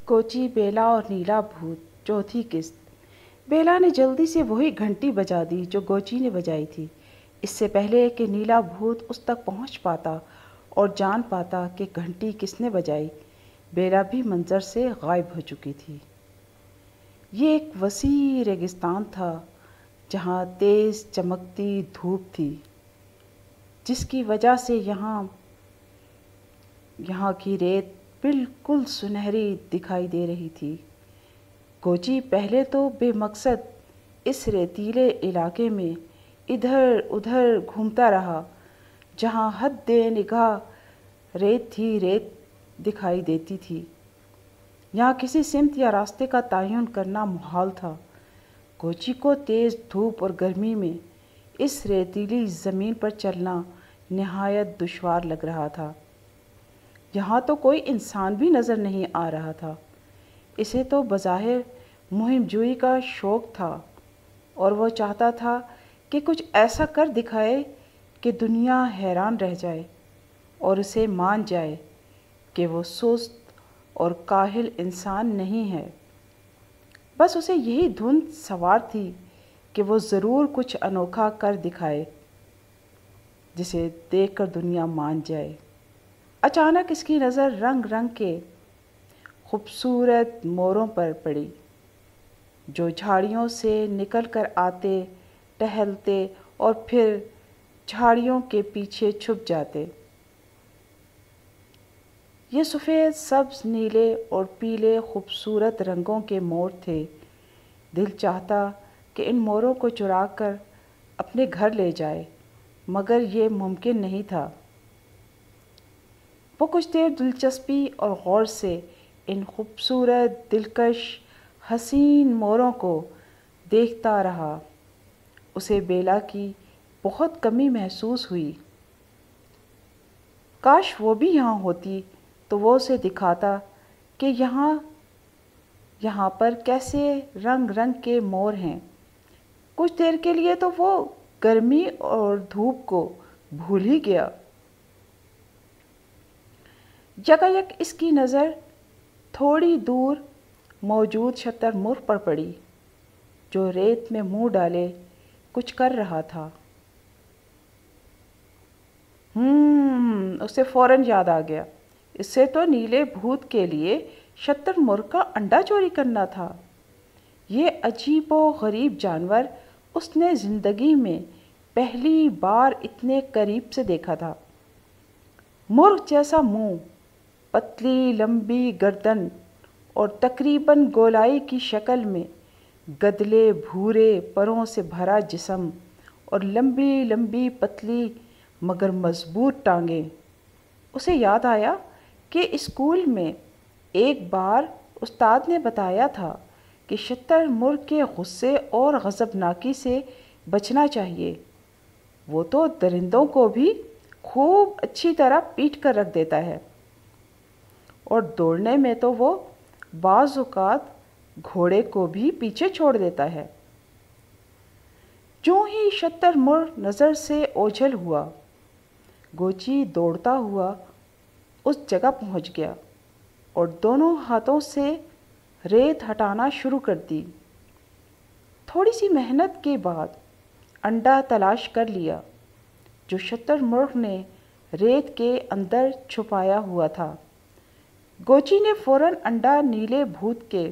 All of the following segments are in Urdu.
کوچی، بیلا اور نیلا بھوت، چوتھی قسط۔ بیلا نے جلدی سے وہی گھنٹی بجا دی جو گوچی نے بجائی تھی، اس سے پہلے کہ نیلا بھوت اس تک پہنچ پاتا اور جان پاتا کہ گھنٹی کس نے بجائی۔ بیلا بھی منظر سے غائب ہو چکی تھی۔ یہ ایک وسیع ریگستان تھا جہاں تیز چمکتی دھوپ تھی، جس کی وجہ سے یہاں کی ریت بالکل سنہری دکھائی دے رہی تھی۔ کوچی پہلے تو بے مقصد اس ریتیلے علاقے میں ادھر ادھر گھومتا رہا، جہاں حد نگاہ ریت دکھائی دیتی تھی۔ یہاں کسی سمت یا راستے کا تعین کرنا محال تھا۔ کوچی کو تیز دھوپ اور گرمی میں اس ریتیلی زمین پر چلنا نہایت دشوار لگ رہا تھا۔ یہاں تو کوئی انسان بھی نظر نہیں آ رہا تھا۔ اسے تو بظاہر مہم جوئی کا شوق تھا اور وہ چاہتا تھا کہ کچھ ایسا کر دکھائے کہ دنیا حیران رہ جائے اور اسے مان جائے کہ وہ سست اور کاہل انسان نہیں ہے۔ بس اسے یہی دھن سوار تھی کہ وہ ضرور کچھ انوکھا کر دکھائے جسے دیکھ کر دنیا مان جائے۔ اچانک اس کی نظر رنگ رنگ کے خوبصورت موروں پر پڑی، جو جھاڑیوں سے نکل کر آتے، ٹہلتے اور پھر جھاڑیوں کے پیچھے چھپ جاتے۔ یہ سفید، سبز، نیلے اور پیلے خوبصورت رنگوں کے مور تھے۔ دل چاہتا کہ ان موروں کو چرا کر اپنے گھر لے جائے، مگر یہ ممکن نہیں تھا۔ وہ کچھ دیر دلچسپی اور غور سے ان خوبصورت، دلکش، حسین موروں کو دیکھتا رہا۔ اسے بیلا کی بہت کمی محسوس ہوئی۔ کاش وہ بھی یہاں ہوتی تو وہ اسے دکھاتا کہ یہاں پر کیسے رنگ رنگ کے مور ہیں۔ کچھ دیر کے لیے تو وہ گرمی اور دھوپ کو بھول ہی گیا۔ یکایک اس کی نظر تھوڑی دور موجود شتر مرغ پر پڑی، جو ریت میں منہ ڈالے کچھ کر رہا تھا۔ اسے فوراً یاد آ گیا، اسے تو نیلے بھوت کے لیے شتر مرغ کا انڈا چوری کرنا تھا۔ یہ عجیب و غریب جانور اس نے زندگی میں پہلی بار اتنے قریب سے دیکھا تھا۔ مرغ جیسا منہ، پتلی لمبی گردن اور تقریباً گولائی کی شکل میں گدلے بھورے پروں سے بھرا جسم اور لمبی لمبی پتلی مگر مضبوط ٹانگیں۔ اسے یاد آیا کہ اسکول میں ایک بار استاد نے بتایا تھا کہ شتر مرغ کے غصے اور غضبناکی سے بچنا چاہیے۔ وہ تو درندوں کو بھی خوب اچھی طرح پیٹ کر رکھ دیتا ہے، اور دوڑنے میں تو وہ بعض اوقات گھوڑے کو بھی پیچھے چھوڑ دیتا ہے۔ جو ہی شتر مرغ نظر سے اوجھل ہوا، گوچی دوڑتا ہوا اس جگہ پہنچ گیا اور دونوں ہاتھوں سے ریت ہٹانا شروع کر دی۔ تھوڑی سی محنت کے بعد انڈا تلاش کر لیا جو شتر مرغ نے ریت کے اندر چھپایا ہوا تھا۔ گوچی نے فوراً انڈا نیلے بھوت کے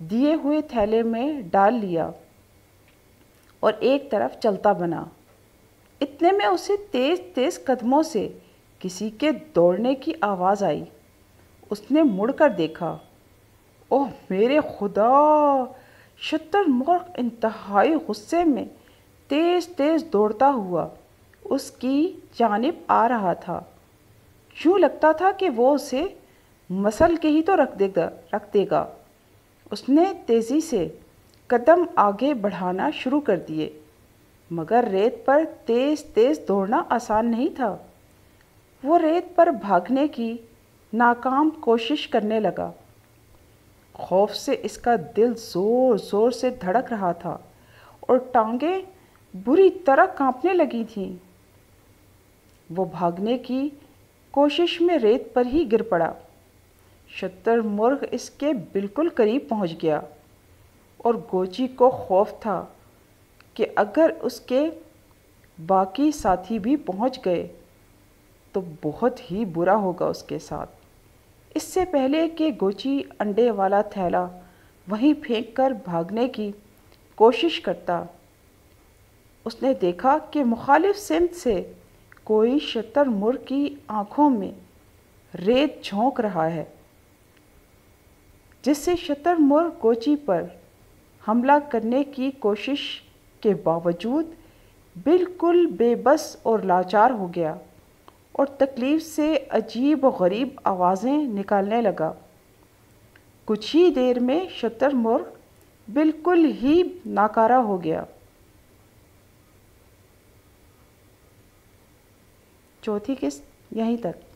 دیے ہوئے تھیلے میں ڈال لیا اور ایک طرف چلتا بنا۔ اتنے میں اسے تیز تیز قدموں سے کسی کے دوڑنے کی آواز آئی۔ اس نے مڑ کر دیکھا۔ اوہ میرے خدا! شتر مرغ انتہائی غصے میں تیز تیز دوڑتا ہوا اس کی جانب آ رہا تھا۔ یوں لگتا تھا کہ وہ اسے مسل کے ہی تو رکھ دے گا۔ اس نے تیزی سے قدم آگے بڑھانا شروع کر دیے، مگر ریت پر تیز تیز دوڑنا آسان نہیں تھا۔ وہ ریت پر بھاگنے کی ناکام کوشش کرنے لگا۔ خوف سے اس کا دل زور زور سے دھڑک رہا تھا اور ٹانگیں بری طرح کانپنے لگی تھیں۔ وہ بھاگنے کی کوشش میں ریت پر ہی گر پڑا۔ شتر مرغ اس کے بالکل قریب پہنچ گیا اور گوچی کو خوف تھا کہ اگر اس کے باقی ساتھی بھی پہنچ گئے تو بہت ہی برا ہوگا اس کے ساتھ۔ اس سے پہلے کہ گوچی انڈے والا تھیلا وہیں پھینک کر بھاگنے کی کوشش کرتا، اس نے دیکھا کہ مخالف سمت سے کوئی شتر مرغ کی آنکھوں میں ریت جھونک رہا ہے، جس سے شتر مرغ گوچی پر حملہ کرنے کی کوشش کے باوجود بالکل بے بس اور لاچار ہو گیا اور تکلیف سے عجیب و غریب آوازیں نکالنے لگا۔ کچھ ہی دیر میں شتر مرغ بالکل ہی ناکارہ ہو گیا۔ چوتھی قسط یہیں تک۔